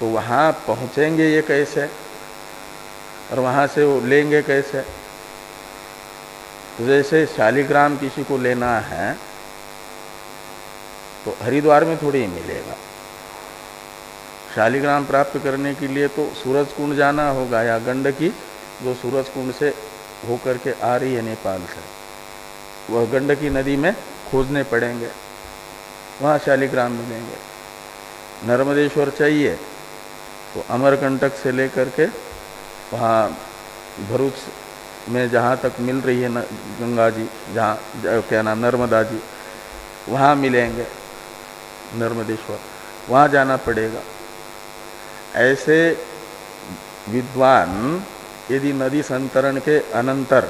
तो वहां पहुंचेंगे ये कैसे, और वहां से वो लेंगे कैसे। तो जैसे शालिग्राम किसी को लेना है तो हरिद्वार में थोड़ी ही मिलेगा। शालिग्राम प्राप्त करने के लिए तो सूरज कुंड जाना होगा, या गंडकी जो सूरज कुंड से होकर के आ रही है नेपाल से, वह गंडकी नदी में खोजने पड़ेंगे, वहाँ शालिग्राम मिलेंगे। नर्मदेश्वर चाहिए तो अमरकंटक से लेकर के वहाँ भरूच में जहाँ तक मिल रही है गंगा जी, जहाँ क्या नाम नर्मदा जी, वहाँ मिलेंगे नर्मदेश्वर, वहाँ जाना पड़ेगा। ऐसे विद्वान यदि नदी संतरण के अनंतर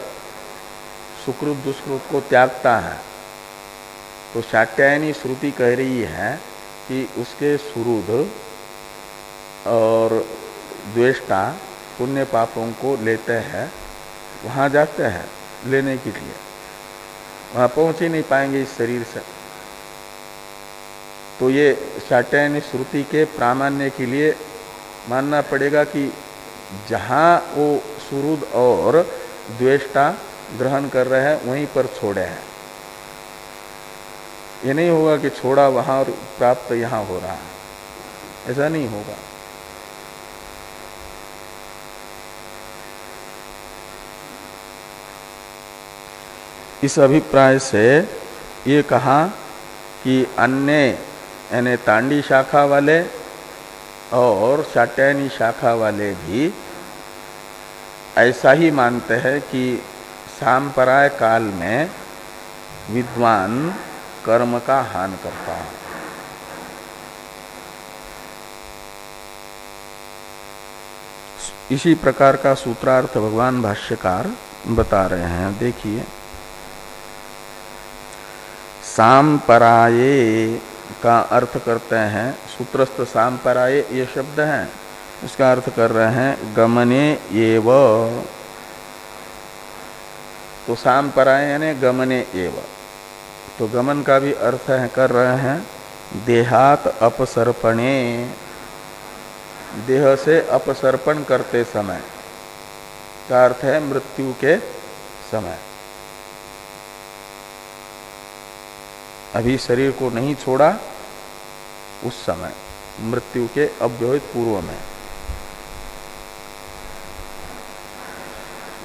सुकृत दुष्कृत को त्यागता है तो शाट्यायनी श्रुति कह रही है कि उसके सुहृद और द्वेष्टा पुण्य पापों को लेते हैं, वहाँ जाते हैं लेने के लिए, वहाँ पहुँच ही नहीं पाएंगे इस शरीर से। तो ये शाट्यायनी श्रुति के प्रामाण्य के लिए मानना पड़ेगा कि जहाँ वो सुहृद और द्वेष्टा ग्रहण कर रहे हैं वहीं पर छोड़े हैं। ये नहीं होगा कि छोड़ा वहाँ और प्राप्त यहाँ हो रहा है, ऐसा नहीं होगा। इस अभिप्राय से ये कहा कि अन्य यानी तांडी शाखा वाले और शाट्यायनी शाखा वाले भी ऐसा ही मानते हैं कि सांपराय काल में विद्वान कर्म का हान करता है। इसी प्रकार का सूत्रार्थ भगवान भाष्यकार बता रहे हैं। देखिए, सांपराये का अर्थ करते हैं, सूत्रस्थ सांपराय ये शब्द है, इसका अर्थ कर रहे हैं गमने एव। तो सांपराय यानी गमने एव, तो गमन का भी अर्थ है कर रहे हैं देहात अपसर्पणे, देह से अपसर्पण करते समय का अर्थ है मृत्यु के समय। अभी शरीर को नहीं छोड़ा उस समय, मृत्यु के अव्यवहित पूर्व में।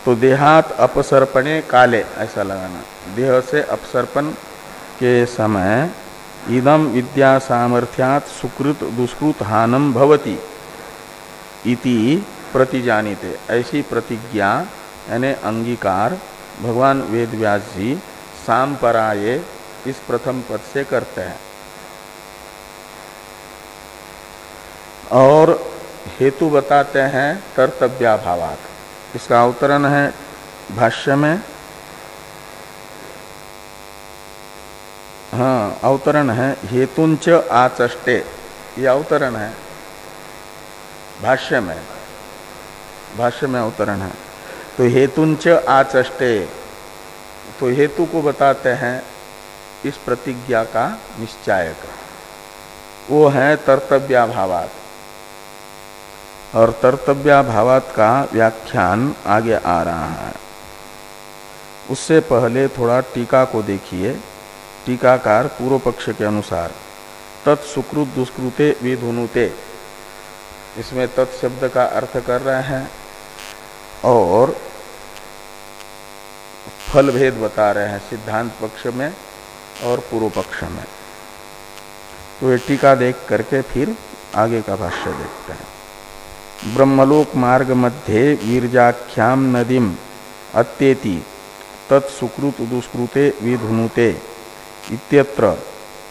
तो देहात अपसर्पणे काले ऐसा लगाना, देह से अपसर्पण के समय इदम विद्या सामर्थ्यात् सुकृत दुष्कृत हानम भवति इति प्रतिजानिते, ऐसी प्रतिज्ञा यानी अंगीकार भगवान वेदव्यास जी सांपराये इस प्रथम पद से करते हैं। और हेतु बताते हैं कर्तव्याभावात्, इसका अवतरण है भाष्य में। हाँ, अवतरण है हेतुंच आचष्टे, ये अवतरण है भाष्य में, भाष्य में अवतरण है। तो हेतुंच आचष्टे, तो हेतु को बताते हैं इस प्रतिज्ञा का निश्चायक, वो है कर्तव्याभावात्। और कर्तव्याभावात् का व्याख्यान आगे आ रहा है। उससे पहले थोड़ा टीका को देखिए। टीकाकार पूर्व पक्ष के अनुसार तत्सुकृत दुष्कृते विधुनुते, इसमें तत्शब्द का अर्थ कर रहे हैं और फल भेद बता रहे हैं सिद्धांत पक्ष में और पूर्व पक्ष में। तो ये टीका देख करके फिर आगे का भाष्य देखते हैं। ब्रह्मलोक मार्ग मध्ये वीर्जाख्याम नदीम अत्येति तत्सुकृत दुष्कृते विधुनुते इत्यत्र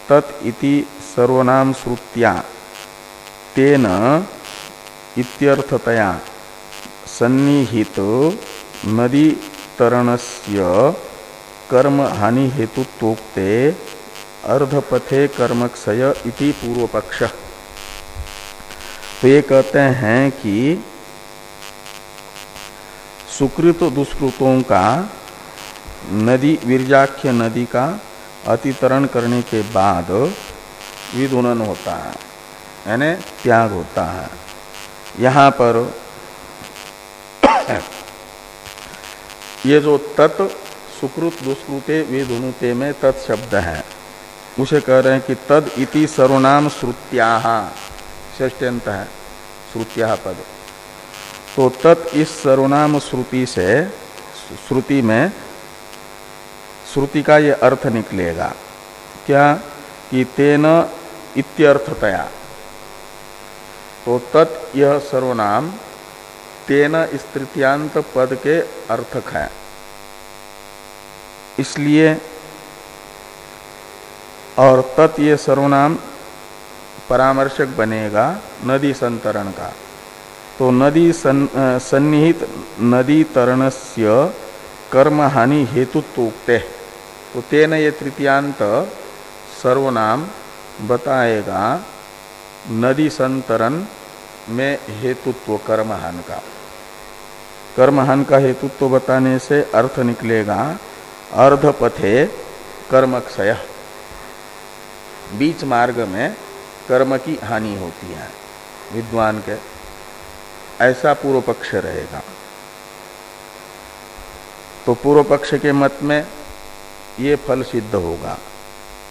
तत् इति सर्वनाम श्रुत्या तेन इत्यर्थतया सन्निहित नदी तरणस्य कर्म हानि हेतुत्वोक्ते अर्धपथे कर्मक्षय इति पूर्व पक्ष। तो ये कहते हैं कि सुकृत दुष्कृतों का नदी वीर्जाख्य नदी का अतितरण करने के बाद विधुनन होता है, यानी त्याग होता है। यहाँ पर ये जो तत् सुकृत दुष्कृते विधुनुते में तत् शब्द है, उसे कह रहे हैं कि तद इति सर्वनाम श्रुत्याः, षष्ट्यंत है श्रुत्याः पद। तो तत् इस सर्वनाम श्रुति से, श्रुति में श्रुति का ये अर्थ निकलेगा क्या कि तेन इत्यर्थतया। तो तत् यह सर्वनाम तेन इस तृतीयांत पद के अर्थक है, इसलिए। और तत् ये सर्वनाम परामर्शक बनेगा नदी संतरण का। तो नदी सन्निहित नदी तरणस्य कर्म हानि हेतुत्वोक्ते, तो तेन ये तृतीयांत सर्वनाम बताएगा नदी संतरण में हेतुत्व कर्महान का। कर्महान का हेतुत्व बताने से अर्थ निकलेगा अर्धपथे कर्मक्षय, बीच मार्ग में कर्म की हानि होती है विद्वान के, ऐसा पूर्व पक्ष रहेगा। तो पूर्व पक्ष के मत में ये फल सिद्ध होगा।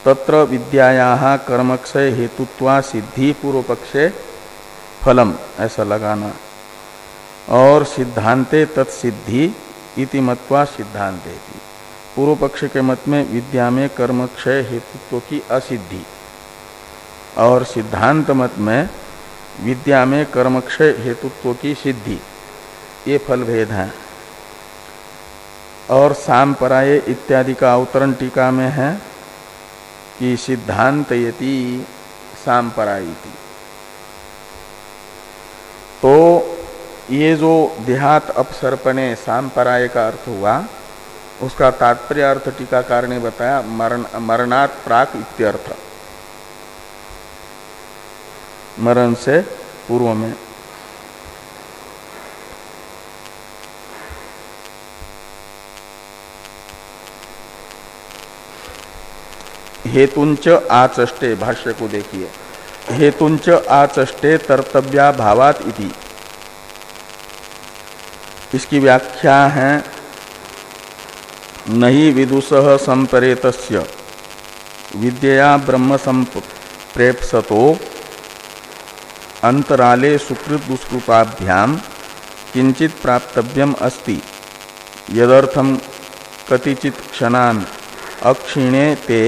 तत्र विद्यायाः कर्मक्षय हेतुत्वा सिद्धि पूर्व पक्षे फलम, ऐसा लगाना। और सिद्धांते तत्सिद्धि इति मत्वा सिद्धांते, पूर्व पक्ष के मत में विद्या में कर्मक्षय हेतुत्व की असिद्धि, और सिद्धांत मत में विद्या में कर्मक्षय हेतुत्व की सिद्धि, ये फल भेद हैं। और सांपराये इत्यादि का अवतरण टीका में है कि सिद्धांतयति सांपरायति। तो ये जो देहात अपसर्पणे सांपराय का अर्थ हुआ, उसका तात्पर्य अर्थ टीकाकार ने बताया मरणात् प्राक इत्यर्थ। मरण से पूर्व में। हेतुंच आचष्टे, भाष्य को देखिए, हेतुंच आचष्टे तर्तव्या भावात इति, इसकी व्याख्या है नहि विदुषः संपरेतस्य विद्यया ब्रह्म संप्रेप्सतो अंतराले सुकृत दुष्कृताभ्याम किंचित प्राप्तव्यम अस्ति यदर्थम कतिचित क्षणान अक्षीणे ते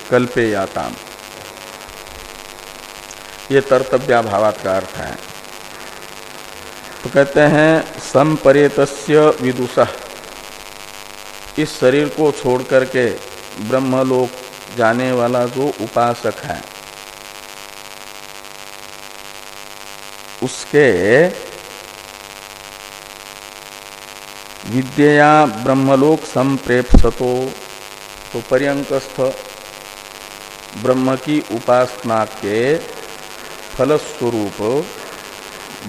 कल्पेयाताम। ये तर्तव्या भावात का अर्थ है। तो कहते हैं संपरेतस्य विदुषः, इस शरीर को छोड़ करके ब्रह्मलोक जाने वाला जो उपासक है उसके विद्यया ब्रह्मलोक संप्रेप्सतो, तो पर्यंकस्थ ब्रह्म की उपासना के फलस्वरूप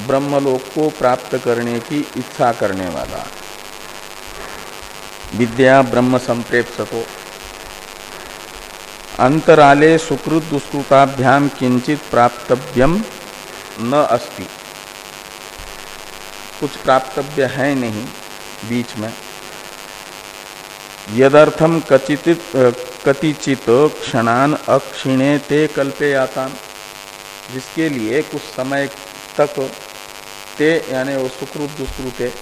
ब्रह्मलोक को प्राप्त करने की इच्छा करने वाला, विद्या ब्रह्म संप्रेप्सतो अंतराले सुकृत दुष्कृताभ्याम किंचित प्राप्तव्यम न अस्ति, कुछ प्राप्तव्य है नहीं बीच में। यदर्थम कतिचित क्षणान अक्षिणे ते कल्पेयाताम, जिसके लिए कुछ समय तक ते यानी वो सुकृत दुष्कृते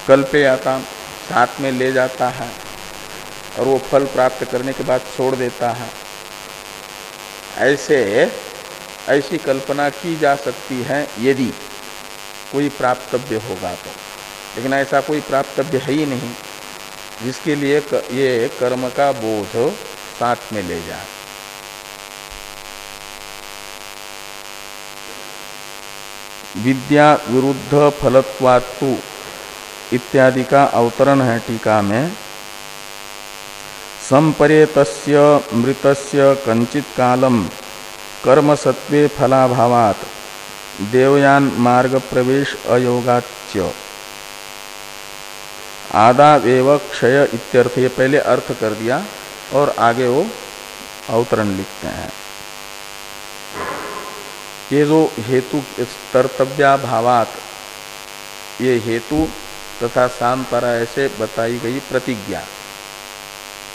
कल्पेयाताम साथ में ले जाता है और वो फल प्राप्त करने के बाद छोड़ देता है। ऐसी कल्पना की जा सकती है यदि कोई प्राप्तव्य होगा तो, लेकिन ऐसा कोई प्राप्तव्य है ही नहीं जिसके लिए ये कर्म का बोझ साथ में ले जाए। विद्या विरुद्ध फलत्वात्तु इत्यादि का अवतरण है टीका में। संपरेतस्य मृतस्य कंचित कालम कर्म सत्वे फलाभावात देवयान मार्ग प्रवेश अयोगाच्य आदावेव क्षय इत्यर्थ, ये पहले अर्थ कर दिया और आगे वो अवतरण लिखते हैं। ये जो हेतु कर्तव्या भावात, ये हेतु तथा सांपराय से बताई गई प्रतिज्ञा,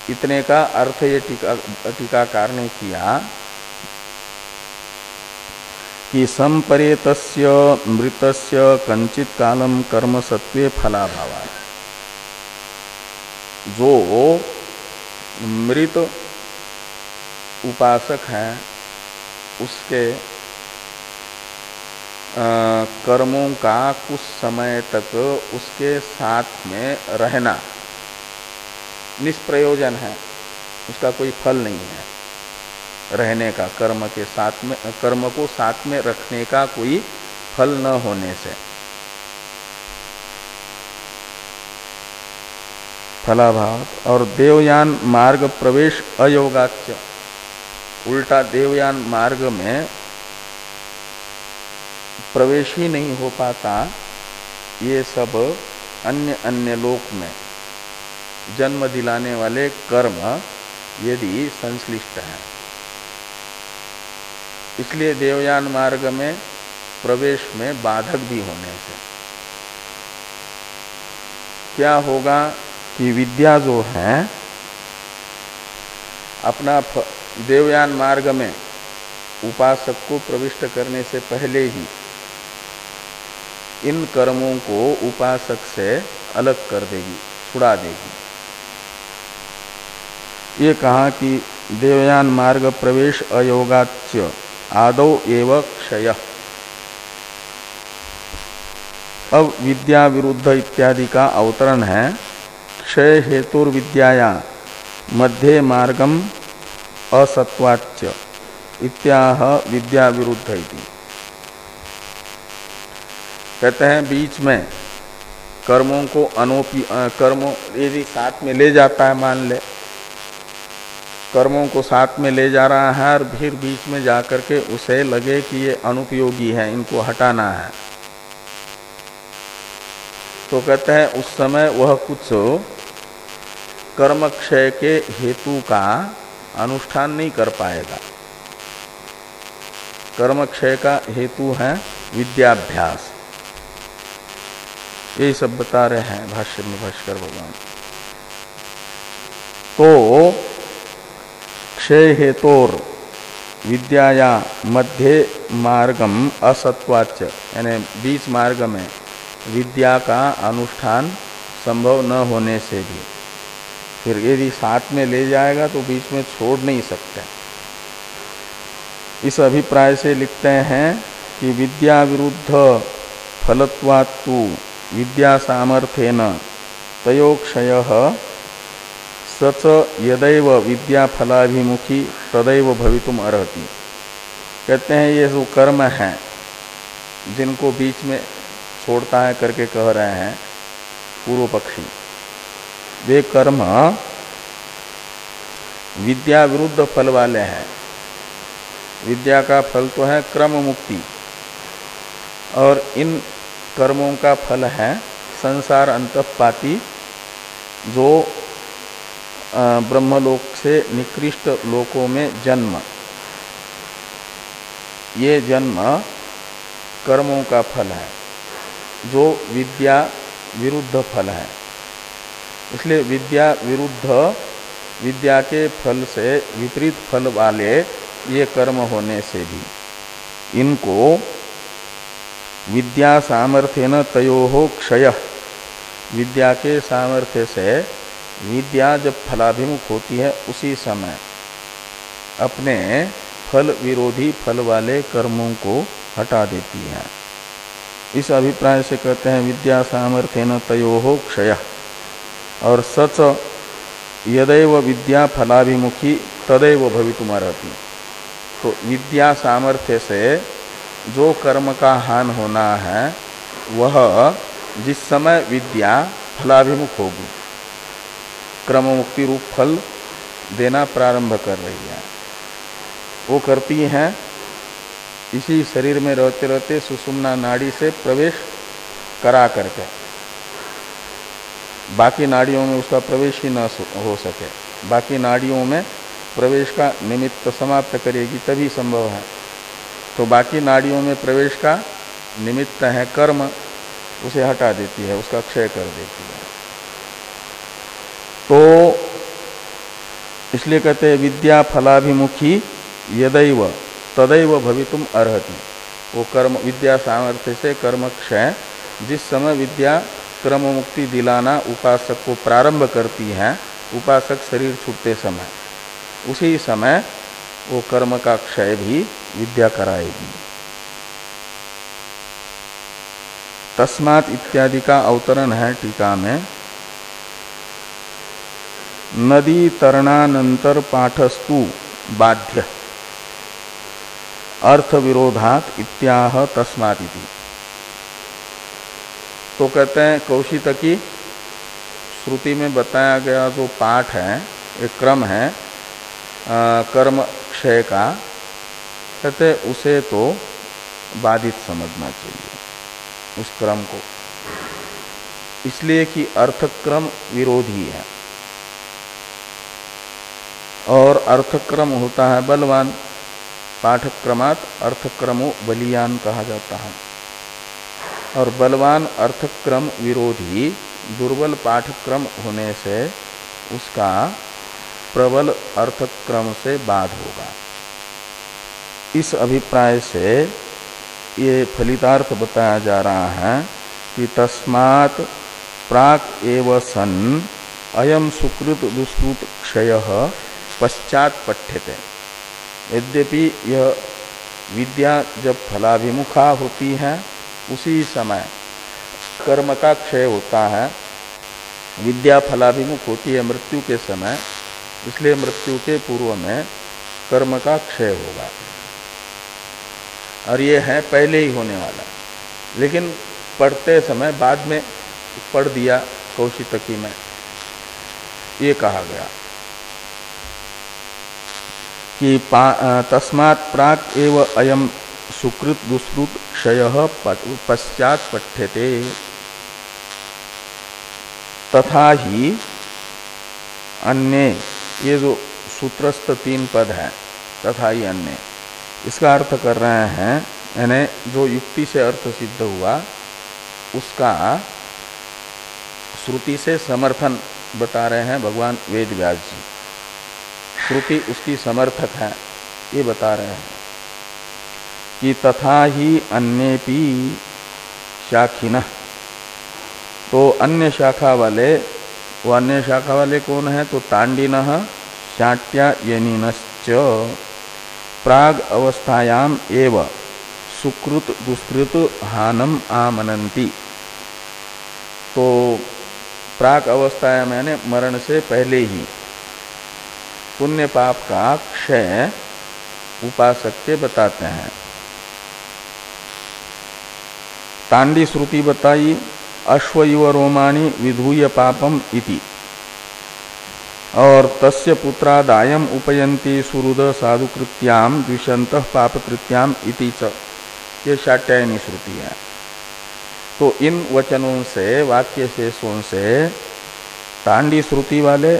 इतने का अर्थ ये टीकाकार ने किया कि संपरेतस्य मृतस्य कंचित कालम कर्म सत्वे फलाभावात्, जो मृत उपासक हैं उसके कर्मों का कुछ समय तक उसके साथ में रहना निष्प्रयोजन है, उसका कोई फल नहीं है रहने का, कर्म के साथ में, कर्म को साथ में रखने का कोई फल न होने से। फलाभाव और देवयान मार्ग प्रवेश अयोगाच्य, उल्टा देवयान मार्ग में प्रवेश ही नहीं हो पाता। ये सब अन्य अन्य लोक में जन्म दिलाने वाले कर्म यदि संश्लिष्ट हैं, इसलिए देवयान मार्ग में प्रवेश में बाधक भी होने से क्या होगा कि विद्या जो है अपना देवयान मार्ग में उपासक को प्रविष्ट करने से पहले ही इन कर्मों को उपासक से अलग कर देगी, छुड़ा देगी। ये कहा कि देवयान मार्ग प्रवेश अयोगाच्य आदौ एव क्षय। अब विद्या विरुद्ध इत्यादि का अवतरण है। क्षय हेतुर्विद्याया मध्ये मार्गम असत्वाच्य इत्याह विद्या विरुद्ध इति। कहते हैं बीच में कर्मों को कर्मों यदि साथ में ले जाता है, मान ले कर्मों को साथ में ले जा रहा है और फिर बीच में जाकर के उसे लगे कि ये अनुपयोगी है, इनको हटाना है, तो कहते हैं उस समय वह कुछ कर्मक्षय के हेतु का अनुष्ठान नहीं कर पाएगा। कर्मक्षय का हेतु है विद्याभ्यास। यही सब बता रहे हैं भाष्य में भाष्कर भगवान। तो क्षय हेतोर विद्याया मध्य मार्गम असत्वाच्च, यानी बीच मार्ग में विद्या का अनुष्ठान संभव न होने से भी, फिर यदि साथ में ले जाएगा तो बीच में छोड़ नहीं सकते। इस अभिप्राय से लिखते हैं कि विद्या विरुद्ध फलत्वात्तु विद्या सामर्थ्येन तयोक्षयः सच यदैव विद्या फलाभिमुखी तदैव भवितुम अर्हति। कहते हैं ये जो कर्म है जिनको बीच में छोड़ता है करके कह रहे हैं पूर्व पक्षी, वे कर्म विद्या विरुद्ध फल वाले हैं। विद्या का फल तो है क्रम मुक्ति, और इन कर्मों का फल है संसार अंतःपाती, जो ब्रह्मलोक से निकृष्ट लोकों में जन्म। ये जन्म कर्मों का फल है जो विद्या विरुद्ध फल है। इसलिए विद्या विरुद्ध, विद्या के फल से विपरीत फल वाले ये कर्म होने से भी इनको विद्या सामर्थ्येन तयोः क्षय, विद्या के सामर्थ्य से विद्या जब फलाभिमुख होती है उसी समय अपने फल विरोधी फल वाले कर्मों को हटा देती है। इस अभिप्राय से कहते हैं विद्या सामर्थ्येन तयोः क्षय, और सच यदैव विद्या फलाभिमुखी तदैव भवितुमर्हति। तो विद्या सामर्थ्य से जो कर्म का हान होना है वह जिस समय विद्या फलाभिमुख होगी, क्रम मुक्ति रूप फल देना प्रारंभ कर रही है, वो करती है इसी शरीर में रहते रहते सुषुम्ना नाड़ी से प्रवेश करा करके, बाकी नाड़ियों में उसका प्रवेश ही न हो सके, बाकी नाड़ियों में प्रवेश का निमित्त समाप्त करेगी तभी संभव है। तो बाकी नाड़ियों में प्रवेश का निमित्त है कर्म, उसे हटा देती है, उसका क्षय कर देती है। तो इसलिए कहते हैं विद्या फलाभिमुखी यदैव तदैव भवितुम अर्हति। वो कर्म विद्या सामर्थ्य से कर्म क्षय जिस समय विद्या क्रम मुक्ति दिलाना उपासक को प्रारंभ करती है, उपासक शरीर छूटते समय, उसी समय वो कर्म का क्षय भी विद्या कराएगी। तस्मात् इत्यादि का अवतरण है टीका में। नदी तरणानंतर पाठस्तु बाध्य अर्थ विरोधात इत्याह तस्मादिति। तो कहते हैं कौशितकी श्रुति में बताया गया जो पाठ है, एक क्रम है कर्म क्षय का, कहते उसे तो बाधित समझना चाहिए उस क्रम को, इसलिए कि अर्थक्रम विरोधी है और अर्थक्रम होता है बलवान। पाठक्रमात् अर्थक्रमो बलियान कहा जाता है, और बलवान अर्थक्रम विरोधी दुर्बल पाठक्रम होने से उसका प्रबल अर्थक्रम से बाध होगा। इस अभिप्राय से ये फलितार्थ बताया जा रहा है कि तस्मात् प्राक एव सन अयम सुकृत दुष्कृत क्षयः पश्चात पठ्यते। यद्यपि यह विद्या जब फलाभिमुखा होती है उसी समय कर्म का क्षय होता है, विद्या फलाभिमुख होती है मृत्यु के समय, इसलिए मृत्यु के पूर्व में कर्म का क्षय होगा, और ये है पहले ही होने वाला। लेकिन पढ़ते समय बाद में पढ़ दिया कौशितकी में, ये कहा गया। कि तस्मात् प्राक् एव अयम सुकृत दुष्कृत क्षयः पश्चात पठ्यते। तथा ही अन्य, ये जो सूत्रस्थ 3 पद है, तथा ही अन्य, इसका अर्थ कर रहे हैं, यानी जो युक्ति से अर्थ सिद्ध हुआ उसका श्रुति से समर्थन बता रहे हैं भगवान वेद व्यास जी। श्रुति उसकी समर्थक है, ये बता रहे हैं कि तथा ही अन्येपि शाखिनः। तो अन्य शाखा वाले, वो अन्य शाखा वाले कौन है? तो तांडिनः शाट्यायनिनश्च प्राग अवस्थायाम एव सुकृत दुष्कृत हानम आमनन्ति। तो प्राग अवस्थायाम यानी मरण से पहले ही पुण्य पाप का क्षय उपासक के बताते हैं। तांडी श्रुति बताई, अश्व इव रोमाणि विधूय पापम इति, और तस्य पुत्रादायम उपयन्ति सुहृद साधुकृत्याम द्विषन्तः पापकृत्याम इति च, ये शाट्यायनी श्रुति है। तो इन वचनों से, वाक्य शेषों से तांडी श्रुति वाले,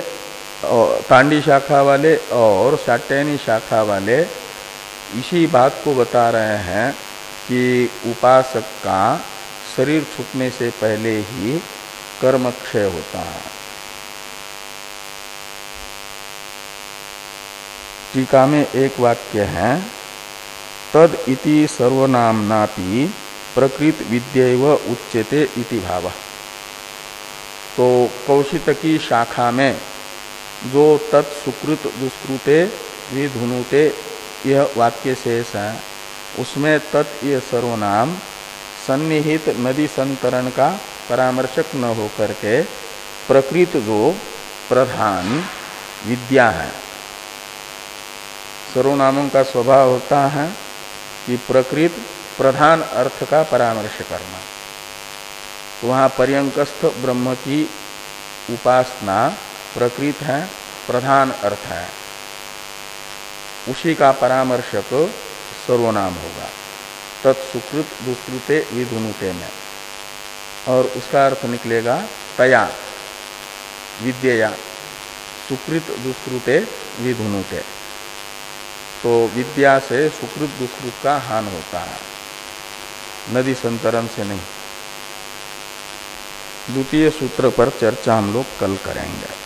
तांडी शाखा वाले और शाट्यायनी शाखा वाले इसी बात को बता रहे हैं कि उपासक का शरीर छूटने से पहले ही कर्म क्षय होता है। टीका में एक वाक्य है, तद इति सर्वनाम्नापि प्रकृत विद्यैव उच्यते इति भावः। तो कौशितकी शाखा में जो तत्सुकृत दुष्कृते विधुनुते यह वाक्य शेष है, उसमें तत् ये सर्वनाम सन्निहित नदी संतरण का परामर्शक न होकर के प्रकृत जो प्रधान विद्या है, सर्वनामों का स्वभाव होता है कि प्रकृत प्रधान अर्थ का परामर्श करना। तो वहाँ पर्यंकस्थ ब्रह्म की उपासना प्रकृत है, प्रधान अर्थ है, उसी का परामर्शक सर्वनाम होगा तत्सुकृत दुष्कृते विधुनुते में, और उसका अर्थ निकलेगा तया विद्यया सुकृत दुष्कृते विधुनुते। तो विद्या से सुकृत दुष्कृत का हान होता है, नदी संतरण से नहीं। द्वितीय सूत्र पर चर्चा हम लोग कल करेंगे।